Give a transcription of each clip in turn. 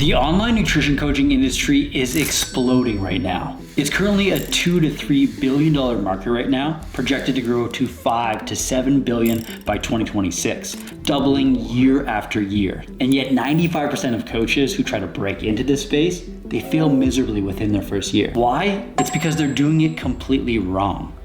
The online nutrition coaching industry is exploding right now. It's currently a $2 to $3 billion market right now, projected to grow to $5 to $7 billion by 2026, doubling year after year. And yet 95% of coaches who try to break into this space, they fail miserably within their first year. Why? It's because they're doing it completely wrong.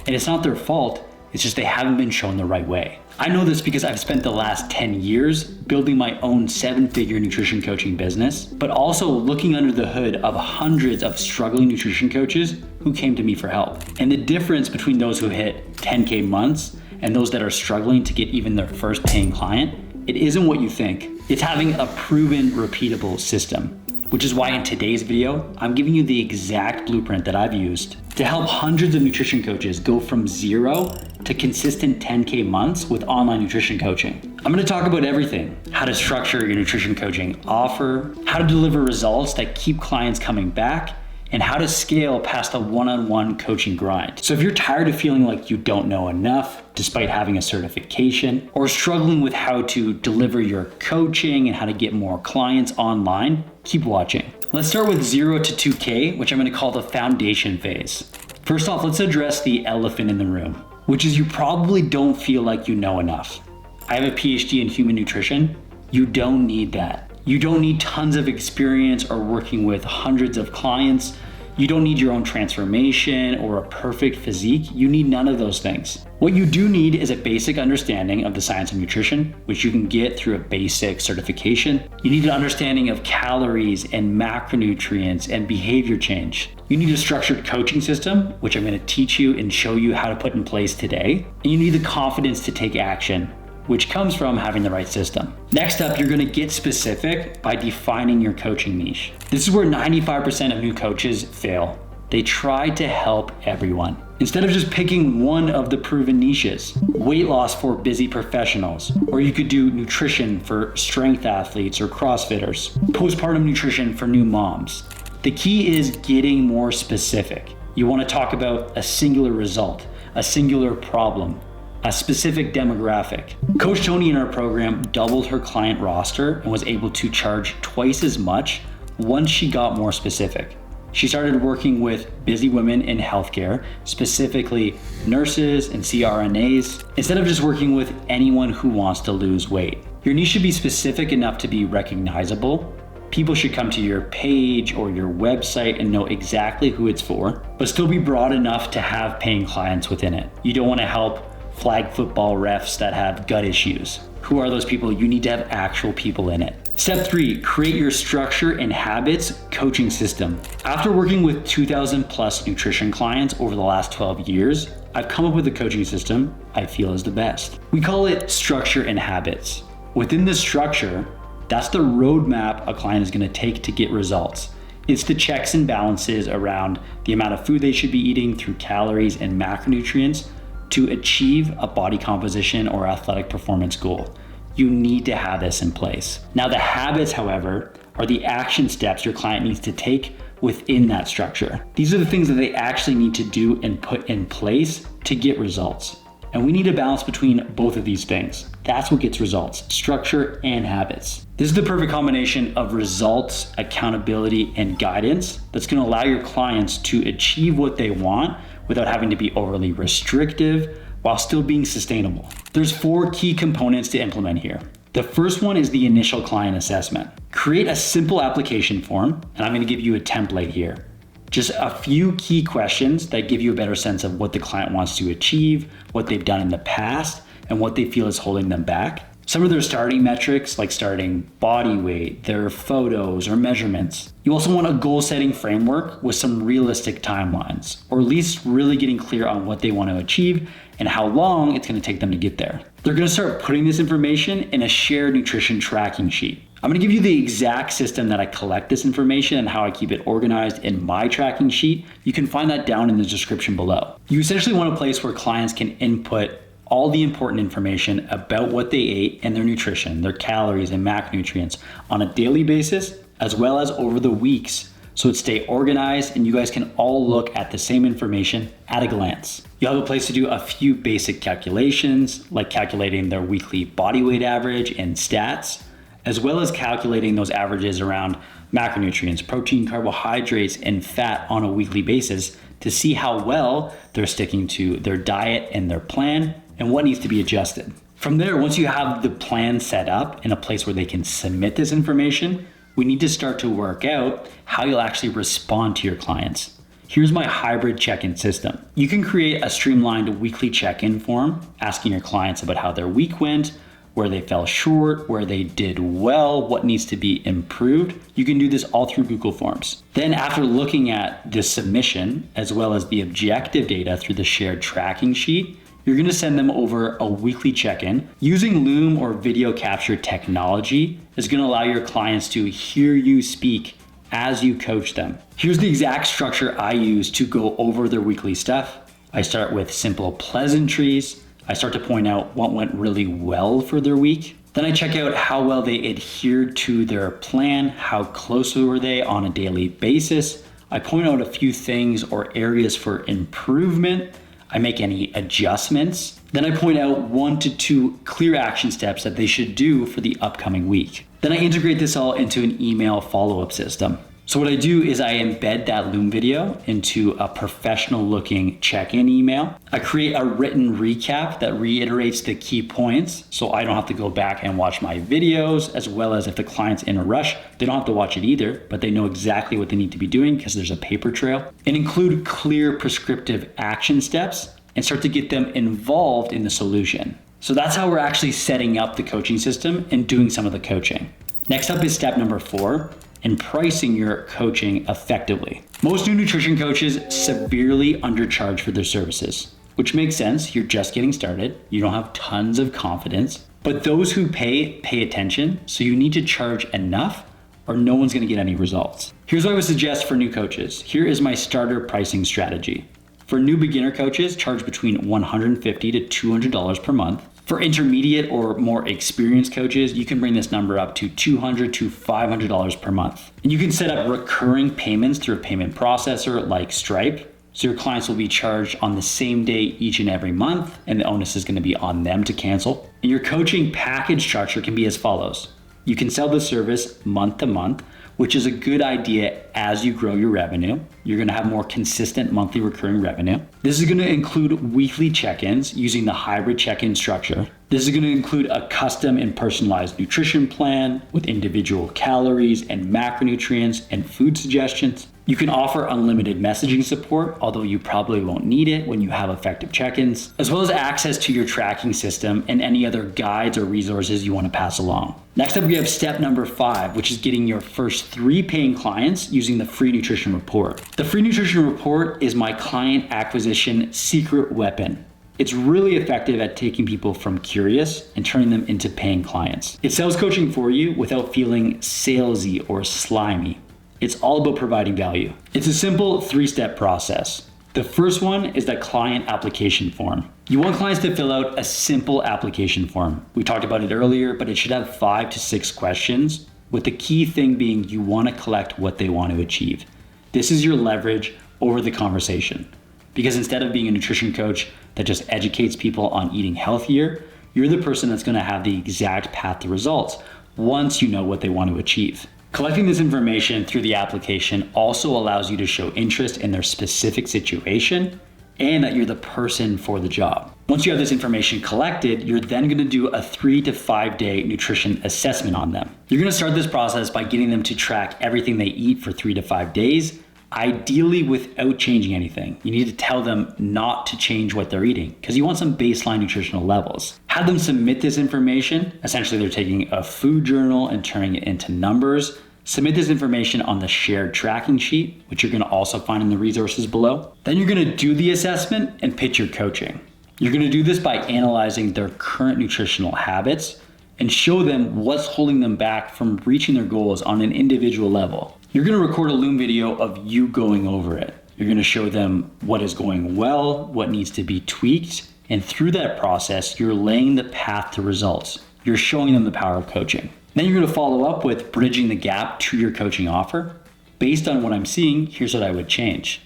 And it's not their fault, it's just they haven't been shown the right way. I know this because I've spent the last 10 years building my own 7-figure nutrition coaching business, but also looking under the hood of hundreds of struggling nutrition coaches who came to me for help. And the difference between those who hit 10K months and those that are struggling to get even their first paying client, it isn't what you think. It's having a proven, repeatable system. Which is why in today's video, I'm giving you the exact blueprint that I've used to help hundreds of nutrition coaches go from 0 to consistent 10K months with online nutrition coaching. I'm gonna talk about everything: how to structure your nutrition coaching offer, how to deliver results that keep clients coming back, and how to scale past the one-on-one coaching grind. So if you're tired of feeling like you don't know enough despite having a certification, or struggling with how to deliver your coaching and how to get more clients online, keep watching. Let's start with 0 to 2K, which I'm gonna call the foundation phase. First off, let's address the elephant in the room, which is you probably don't feel like you know enough. I have a PhD in human nutrition. You don't need that. You don't need tons of experience or working with hundreds of clients. You don't need your own transformation or a perfect physique. You need none of those things. What you do need is a basic understanding of the science of nutrition, which you can get through a basic certification. You need an understanding of calories and macronutrients and behavior change. You need a structured coaching system, which I'm going to teach you and show you how to put in place today. And you need the confidence to take action, which comes from having the right system. Next up, you're gonna get specific by defining your coaching niche. This is where 95% of new coaches fail. They try to help everyone, instead of just picking one of the proven niches. Weight loss for busy professionals, or you could do nutrition for strength athletes or CrossFitters. Postpartum nutrition for new moms. The key is getting more specific. You wanna talk about a singular result, a singular problem, a specific demographic. Coach Tony in our program doubled her client roster and was able to charge twice as much once she got more specific. She started working with busy women in healthcare, specifically nurses and CRNAs, instead of just working with anyone who wants to lose weight. Your niche should be specific enough to be recognizable. People should come to your page or your website and know exactly who it's for, but still be broad enough to have paying clients within it. You don't want to help flag football refs that have gut issues. Who are those people? You need to have actual people in it. Step 3, create your structure and habits coaching system. After working with 2,000 plus nutrition clients over the last 12 years, I've come up with a coaching system I feel is the best. We call it structure and habits. Within this structure, that's the roadmap a client is gonna take to get results. It's the checks and balances around the amount of food they should be eating through calories and macronutrients to achieve a body composition or athletic performance goal. You need to have this in place. Now, the habits, however, are the action steps your client needs to take within that structure. These are the things that they actually need to do and put in place to get results. And we need a balance between both of these things. That's what gets results: structure and habits. This is the perfect combination of results, accountability, and guidance that's gonna allow your clients to achieve what they want without having to be overly restrictive while still being sustainable. There's 4 key components to implement here. The first one is the initial client assessment. Create a simple application form, and I'm gonna give you a template here. Just a few key questions that give you a better sense of what the client wants to achieve, what they've done in the past, and what they feel is holding them back. Some of their starting metrics, like starting body weight, their photos or measurements. You also want a goal setting framework with some realistic timelines, or at least really getting clear on what they want to achieve and how long it's going to take them to get there. They're going to start putting this information in a shared nutrition tracking sheet. I'm going to give you the exact system that I collect this information and how I keep it organized in my tracking sheet. You can find that down in the description below. You essentially want a place where clients can input all the important information about what they ate and their nutrition, their calories and macronutrients on a daily basis, as well as over the weeks, so it stay organized and you guys can all look at the same information at a glance. You'll have a place to do a few basic calculations, like calculating their weekly body weight average and stats, as well as calculating those averages around macronutrients, protein, carbohydrates, and fat on a weekly basis to see how well they're sticking to their diet and their plan and what needs to be adjusted. From there, once you have the plan set up in a place where they can submit this information, we need to start to work out how you'll actually respond to your clients. Here's my hybrid check-in system. You can create a streamlined weekly check-in form asking your clients about how their week went, where they fell short, where they did well, what needs to be improved. You can do this all through Google Forms. Then after looking at the submission, as well as the objective data through the shared tracking sheet, you're gonna send them over a weekly check-in. Using Loom or video capture technology is gonna allow your clients to hear you speak as you coach them. Here's the exact structure I use to go over their weekly stuff. I start with simple pleasantries. I start to point out what went really well for their week. Then I check out how well they adhered to their plan, how close were they on a daily basis. I point out a few things or areas for improvement. I make any adjustments. Then I point out 1 to 2 clear action steps that they should do for the upcoming week. Then I integrate this all into an email follow-up system. So what I do is I embed that Loom video into a professional looking check-in email. I create a written recap that reiterates the key points so I don't have to go back and watch my videos, as well as if the client's in a rush, they don't have to watch it either, but they know exactly what they need to be doing because there's a paper trail. And include clear prescriptive action steps and start to get them involved in the solution. So that's how we're actually setting up the coaching system and doing some of the coaching. Next up is step number 4. And pricing your coaching effectively. Most new nutrition coaches severely undercharge for their services, which makes sense. You're just getting started. You don't have tons of confidence, but those who pay attention. So you need to charge enough or no one's gonna get any results. Here's what I would suggest for new coaches. Here is my starter pricing strategy. For new beginner coaches, charge between $150 to $200 per month. For intermediate or more experienced coaches, you can bring this number up to $200 to $500 per month. And you can set up recurring payments through a payment processor like Stripe. So your clients will be charged on the same day each and every month, and the onus is going to be on them to cancel. And your coaching package structure can be as follows. You can sell the service month to month, which is a good idea as you grow your revenue. You're gonna have more consistent monthly recurring revenue. This is gonna include weekly check-ins using the hybrid check-in structure. This is gonna include a custom and personalized nutrition plan with individual calories and macronutrients and food suggestions. You can offer unlimited messaging support, although you probably won't need it when you have effective check-ins, as well as access to your tracking system and any other guides or resources you want to pass along. Next up, we have step number 5, which is getting your first 3 paying clients using the free nutrition report. The free nutrition report is my client acquisition secret weapon. It's really effective at taking people from curious and turning them into paying clients. It sells coaching for you without feeling salesy or slimy. It's all about providing value. It's a simple 3-step process. The first one is that client application form. You want clients to fill out a simple application form. We talked about it earlier, but it should have 5 to 6 questions, with the key thing being you want to collect what they want to achieve. This is your leverage over the conversation. Because instead of being a nutrition coach that just educates people on eating healthier, you're the person that's going to have the exact path to results once you know what they want to achieve. Collecting this information through the application also allows you to show interest in their specific situation and that you're the person for the job. Once you have this information collected, you're then going to do a 3 to 5 day nutrition assessment on them. You're going to start this process by getting them to track everything they eat for 3 to 5 days, ideally without changing anything. You need to tell them not to change what they're eating because you want some baseline nutritional levels. Have them submit this information. Essentially, they're taking a food journal and turning it into numbers. Submit this information on the shared tracking sheet, which you're gonna also find in the resources below. Then you're gonna do the assessment and pitch your coaching. You're gonna do this by analyzing their current nutritional habits and show them what's holding them back from reaching their goals on an individual level. You're gonna record a Loom video of you going over it. You're gonna show them what is going well, what needs to be tweaked, and through that process, you're laying the path to results. You're showing them the power of coaching. Then you're gonna follow up with bridging the gap to your coaching offer. Based on what I'm seeing, here's what I would change.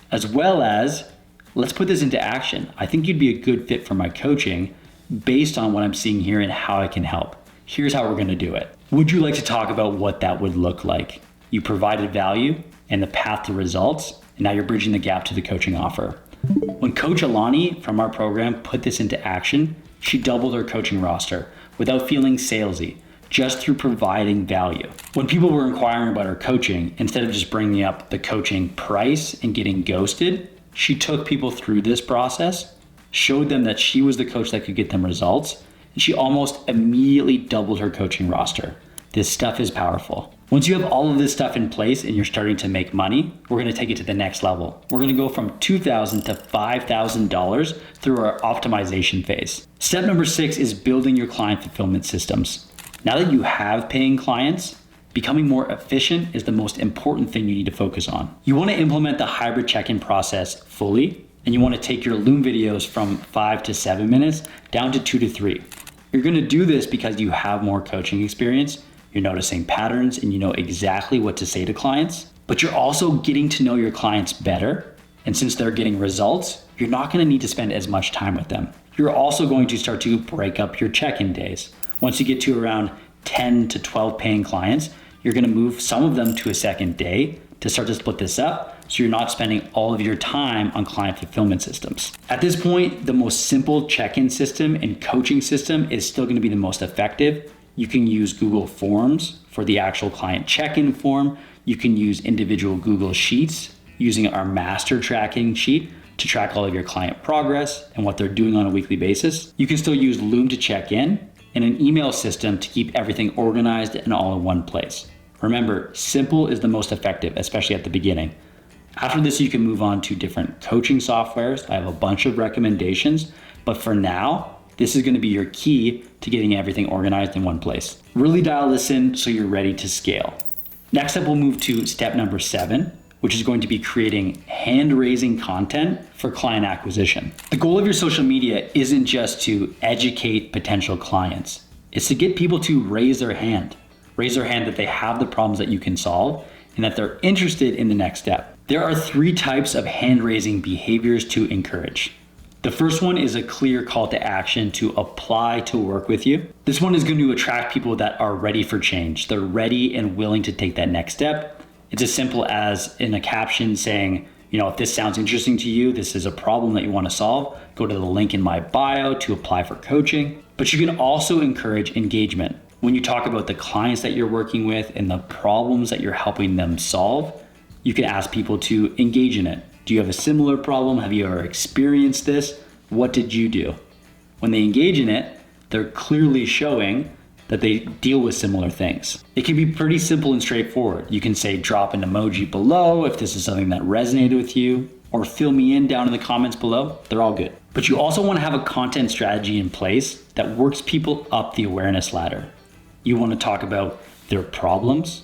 As well as, let's put this into action. I think you'd be a good fit for my coaching based on what I'm seeing here and how I can help. Here's how we're gonna do it. Would you like to talk about what that would look like? You provided value and the path to results, and now you're bridging the gap to the coaching offer. When Coach Alani from our program put this into action, she doubled her coaching roster without feeling salesy, just through providing value. When people were inquiring about her coaching, instead of just bringing up the coaching price and getting ghosted, she took people through this process, showed them that she was the coach that could get them results, and she almost immediately doubled her coaching roster. This stuff is powerful. Once you have all of this stuff in place and you're starting to make money, we're gonna take it to the next level. We're gonna go from $2,000 to $5,000 through our optimization phase. Step number 6 is building your client fulfillment systems. Now that you have paying clients, becoming more efficient is the most important thing you need to focus on. You wanna implement the hybrid check-in process fully, and you wanna take your Loom videos from 5 to 7 minutes down to 2 to 3. You're gonna do this because you have more coaching experience, you're noticing patterns, and you know exactly what to say to clients, but you're also getting to know your clients better. And since they're getting results, you're not gonna need to spend as much time with them. You're also going to start to break up your check-in days. Once you get to around 10 to 12 paying clients, you're gonna move some of them to a second day to start to split this up, so you're not spending all of your time on client fulfillment systems. At this point, the most simple check-in system and coaching system is still gonna be the most effective. You can use Google Forms for the actual client check-in form. You can use individual Google Sheets using our master tracking sheet to track all of your client progress and what they're doing on a weekly basis. You can still use Loom to check in and an email system to keep everything organized and all in one place. Remember, simple is the most effective, especially at the beginning. After this, you can move on to different coaching softwares. I have a bunch of recommendations, but for now, this is gonna be your key to getting everything organized in one place. Really dial this in so you're ready to scale. Next up, we'll move to step number 7, which is going to be creating hand-raising content for client acquisition. The goal of your social media isn't just to educate potential clients. It's to get people to raise their hand that they have the problems that you can solve and that they're interested in the next step. There are 3 types of hand-raising behaviors to encourage. The first one is a clear call to action to apply to work with you. This one is going to attract people that are ready for change. They're ready and willing to take that next step. It's as simple as in a caption saying, if this sounds interesting to you, this is a problem that you want to solve, go to the link in my bio to apply for coaching. But you can also encourage engagement. When you talk about the clients that you're working with and the problems that you're helping them solve, you can ask people to engage in it. Do you have a similar problem? Have you ever experienced this? What did you do? When they engage in it, they're clearly showing that they deal with similar things. It can be pretty simple and straightforward. You can say drop an emoji below if this is something that resonated with you, or fill me in down in the comments below. They're all good. But you also want to have a content strategy in place that works people up the awareness ladder. You want to talk about their problems,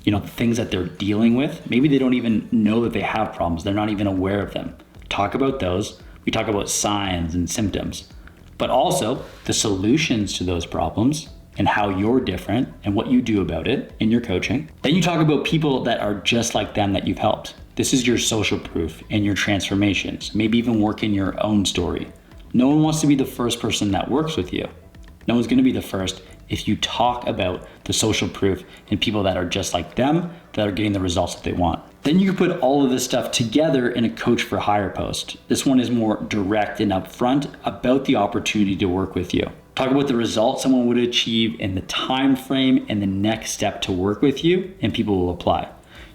the things that they're dealing with. Maybe they don't even know that they have problems. They're not even aware of them. Talk about those. We talk about signs and symptoms, but also the solutions to those problems and how you're different and what you do about it in your coaching. Then you talk about people that are just like them that you've helped. This is your social proof and your transformations, maybe even work in your own story. No one wants to be the first person that works with you. No one's gonna be the first if you talk about the social proof and people that are just like them that are getting the results that they want. Then you can put all of this stuff together in a coach for hire post. This one is more direct and upfront about the opportunity to work with you. Talk about the results someone would achieve in the time frame and the next step to work with you, and people will apply.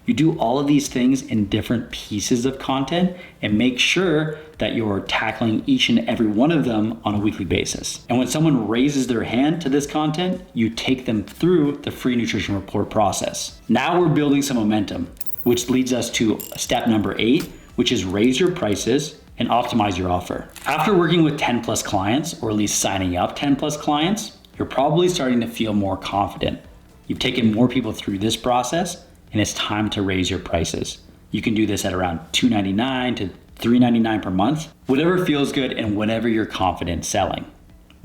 You do all of these things in different pieces of content and make sure that you're tackling each and every one of them on a weekly basis. And when someone raises their hand to this content, you take them through the free nutrition report process. Now we're building some momentum, which leads us to step number 8, which is raise your prices and optimize your offer. After working with 10 plus clients, or at least signing up 10 plus clients, you're probably starting to feel more confident. You've taken more people through this process, and it's time to raise your prices. You can do this at around $299 to $399 per month, whatever feels good and whatever you're confident selling.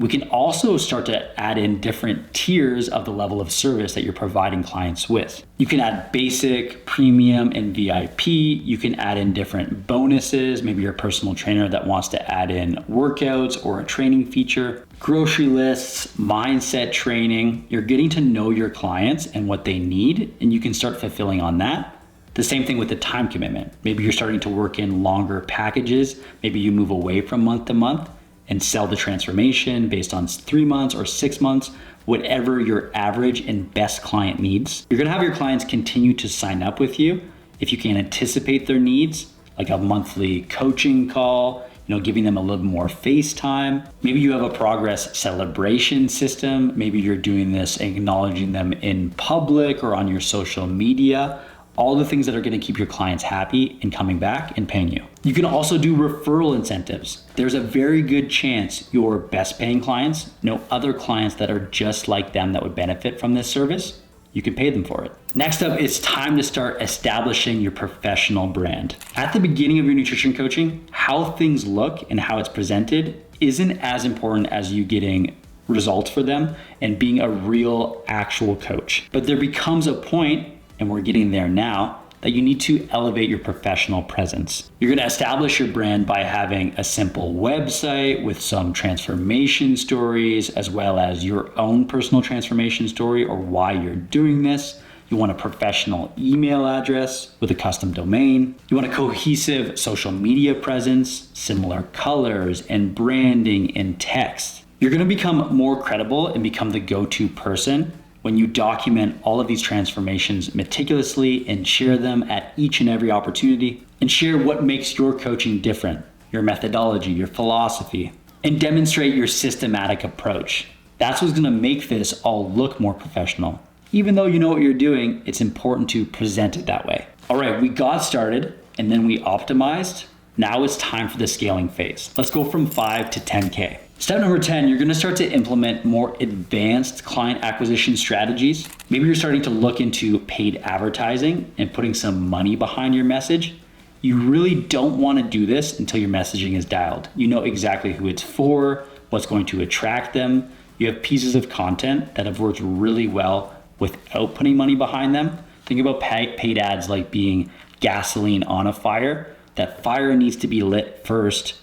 We can also start to add in different tiers of the level of service that you're providing clients with. You can add basic, premium, and VIP. You can add in different bonuses. Maybe you're a personal trainer that wants to add in workouts or a training feature, grocery lists, mindset training. You're getting to know your clients and what they need, and you can start fulfilling on that. The same thing with the time commitment. Maybe you're starting to work in longer packages. Maybe you move away from month to month and sell the transformation based on 3 months or 6 months, whatever your average and best client needs. You're gonna have your clients continue to sign up with you if you can anticipate their needs, like a monthly coaching call, giving them a little more face time. Maybe you have a progress celebration system. Maybe you're doing this, acknowledging them in public or on your social media. All the things that are going to keep your clients happy and coming back and paying you. You can also do referral incentives. There's a very good chance your best paying clients know other clients that are just like them that would benefit from this service. You can pay them for it. Next up, it's time to start establishing your professional brand. At the beginning of your nutrition coaching, how things look and how it's presented isn't as important as you getting results for them and being a real actual coach. But there becomes a point, and we're getting there now, that you need to elevate your professional presence. You're gonna establish your brand by having a simple website with some transformation stories, as well as your own personal transformation story or why you're doing this. You want a professional email address with a custom domain. You want a cohesive social media presence, similar colors and branding and text. You're gonna become more credible and become the go-to person when you document all of these transformations meticulously and share them at each and every opportunity, and share what makes your coaching different, your methodology, your philosophy, and demonstrate your systematic approach. That's what's gonna make this all look more professional. Even though you know what you're doing, it's important to present it that way. All right, we got started and then we optimized. Now it's time for the scaling phase. Let's go from 5 to 10K. Step number 10, you're gonna start to implement more advanced client acquisition strategies. Maybe you're starting to look into paid advertising and putting some money behind your message. You really don't wanna do this until your messaging is dialed. You know exactly who it's for, what's going to attract them. You have pieces of content that have worked really well without putting money behind them. Think about paid ads like being gasoline on a fire. That fire needs to be lit first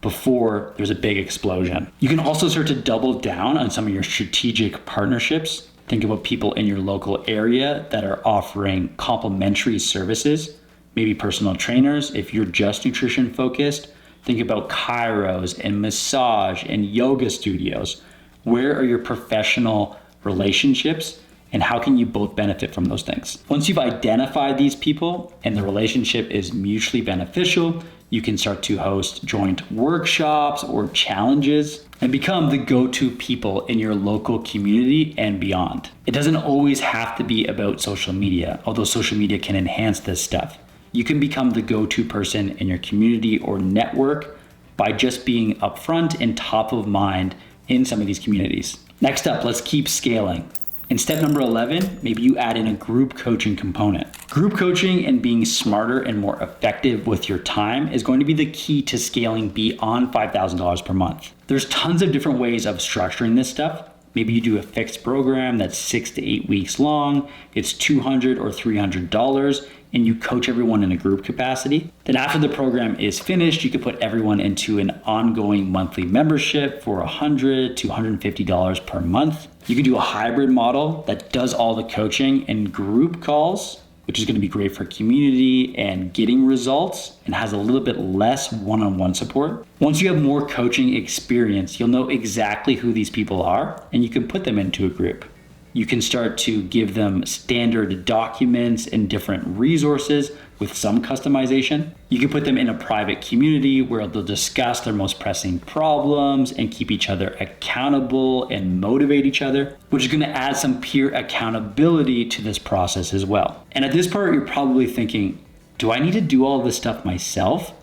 before there's a big explosion. You can also start to double down on some of your strategic partnerships. Think about people in your local area that are offering complementary services, maybe personal trainers. If you're just nutrition focused, think about chiros and massage and yoga studios. Where are your professional relationships and how can you both benefit from those things? Once you've identified these people and the relationship is mutually beneficial, you can start to host joint workshops or challenges and become the go-to people in your local community and beyond. It doesn't always have to be about social media, although social media can enhance this stuff. You can become the go-to person in your community or network by just being upfront and top of mind in some of these communities. Next up, let's keep scaling. In step number 11, maybe you add in a group coaching component. Group coaching and being smarter and more effective with your time is going to be the key to scaling beyond $5,000 per month. There's tons of different ways of structuring this stuff. Maybe you do a fixed program that's 6 to 8 weeks long. It's $200 or $300 and you coach everyone in a group capacity. Then after the program is finished, you could put everyone into an ongoing monthly membership for $100 to $150 per month. You could do a hybrid model that does all the coaching and group calls, which is gonna be great for community and getting results and has a little bit less one-on-one support. Once you have more coaching experience, you'll know exactly who these people are and you can put them into a group. You can start to give them standard documents and different resources with some customization. You can put them in a private community where they'll discuss their most pressing problems and keep each other accountable and motivate each other, which is going to add some peer accountability to this process as well. And at this part, you're probably thinking, do I need to do all this stuff myself?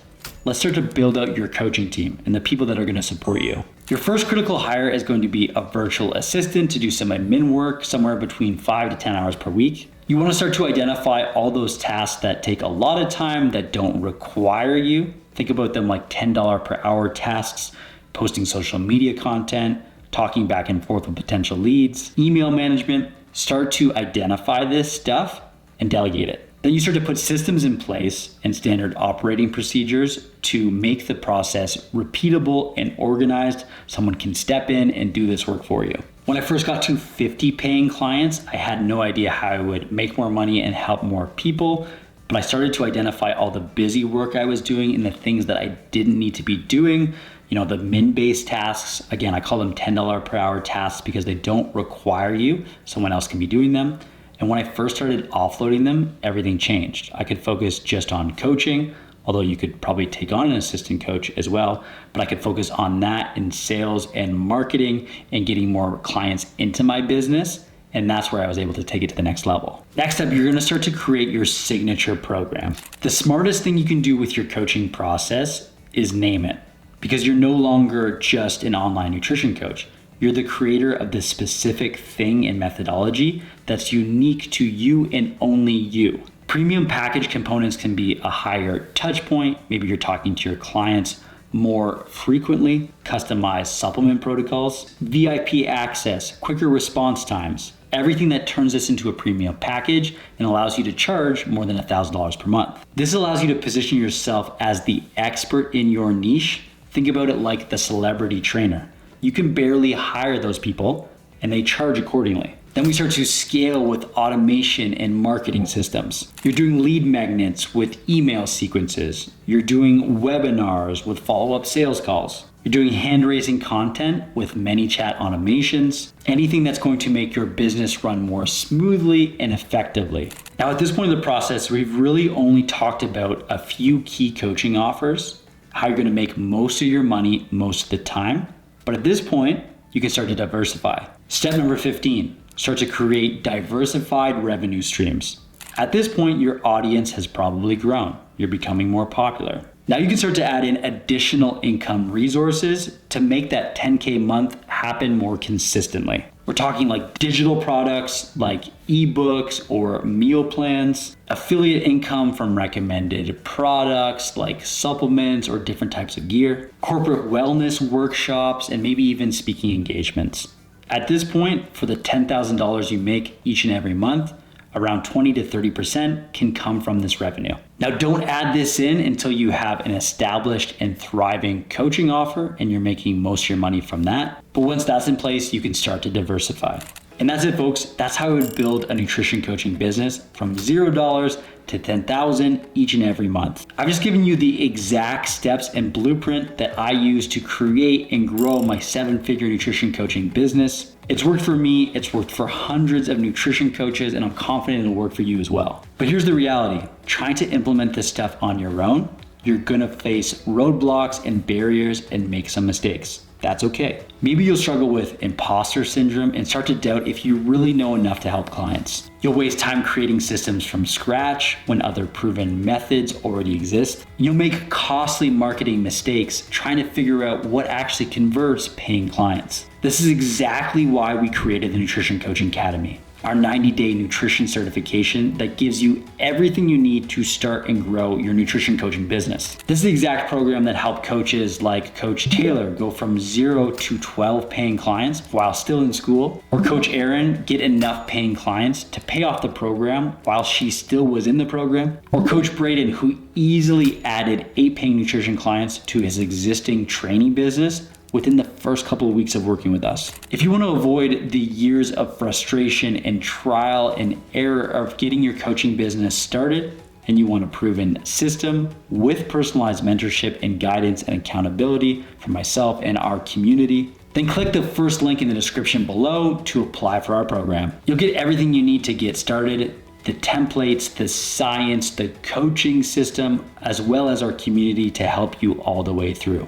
Let's start to build out your coaching team and the people that are going to support you. Your first critical hire is going to be a virtual assistant to do some admin work, somewhere between 5 to 10 hours per week. You want to start to identify all those tasks that take a lot of time that don't require you. Think about them like $10 per hour tasks, posting social media content, talking back and forth with potential leads, email management. Start to identify this stuff and delegate it. Then you start to put systems in place and standard operating procedures to make the process repeatable and organized. Someone can step in and do this work for you. When I first got to 50 paying clients, I had no idea how I would make more money and help more people, but I started to identify all the busy work I was doing and the things that I didn't need to be doing. The min-based tasks, again, I call them $10 per hour tasks because they don't require you. Someone else can be doing them. And when I first started offloading them, everything changed. I could focus just on coaching, although you could probably take on an assistant coach as well, but I could focus on that in sales and marketing and getting more clients into my business. And that's where I was able to take it to the next level. Next up, you're gonna start to create your signature program. The smartest thing you can do with your coaching process is name it, because you're no longer just an online nutrition coach. You're the creator of this specific thing and methodology that's unique to you and only you. Premium package components can be a higher touch point. Maybe you're talking to your clients more frequently, customized supplement protocols, VIP access, quicker response times, everything that turns this into a premium package and allows you to charge more than $1,000 per month. This allows you to position yourself as the expert in your niche. Think about it like the celebrity trainer. You can barely hire those people and they charge accordingly. Then we start to scale with automation and marketing systems. You're doing lead magnets with email sequences. You're doing webinars with follow-up sales calls. You're doing hand-raising content with ManyChat automations. Anything that's going to make your business run more smoothly and effectively. Now at this point in the process, we've really only talked about a few key coaching offers, how you're gonna make most of your money most of the time. But at this point, you can start to diversify. Step number 15, start to create diversified revenue streams. At this point, your audience has probably grown. You're becoming more popular. Now you can start to add in additional income resources to make that 10K month happen more consistently. We're talking like digital products like ebooks or meal plans, affiliate income from recommended products like supplements or different types of gear, corporate wellness workshops, and maybe even speaking engagements. At this point, for the $10,000 you make each and every month, around 20 to 30% can come from this revenue. Now don't add this in until you have an established and thriving coaching offer and you're making most of your money from that. But once that's in place, you can start to diversify. And that's it, folks. That's how I would build a nutrition coaching business from $0 to $10,000 each and every month. I've just given you the exact steps and blueprint that I use to create and grow my 7-figure nutrition coaching business. It's worked for me, it's worked for hundreds of nutrition coaches, and I'm confident it'll work for you as well. But here's the reality. Trying to implement this stuff on your own, you're gonna face roadblocks and barriers and make some mistakes. That's okay. Maybe you'll struggle with imposter syndrome and start to doubt if you really know enough to help clients. You'll waste time creating systems from scratch when other proven methods already exist. You'll make costly marketing mistakes trying to figure out what actually converts paying clients. This is exactly why we created the Nutrition Coaching Academy, our 90-day nutrition certification that gives you everything you need to start and grow your nutrition coaching business. This is the exact program that helped coaches like Coach Taylor go from 0 to 12 paying clients while still in school, or Coach Erin get enough paying clients to pay off the program while she still was in the program, or Coach Braden, who easily added 8 paying nutrition clients to his existing training business within the first couple of weeks of working with us. If you want to avoid the years of frustration and trial and error of getting your coaching business started, and you want a proven system with personalized mentorship and guidance and accountability from myself and our community, then click the first link in the description below to apply for our program. You'll get everything you need to get started, the templates, the science, the coaching system, as well as our community to help you all the way through.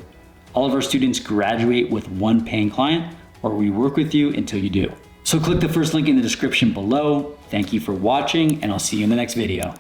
All of our students graduate with 1 paying client, or we work with you until you do. So click the first link in the description below. Thank you for watching, and I'll see you in the next video.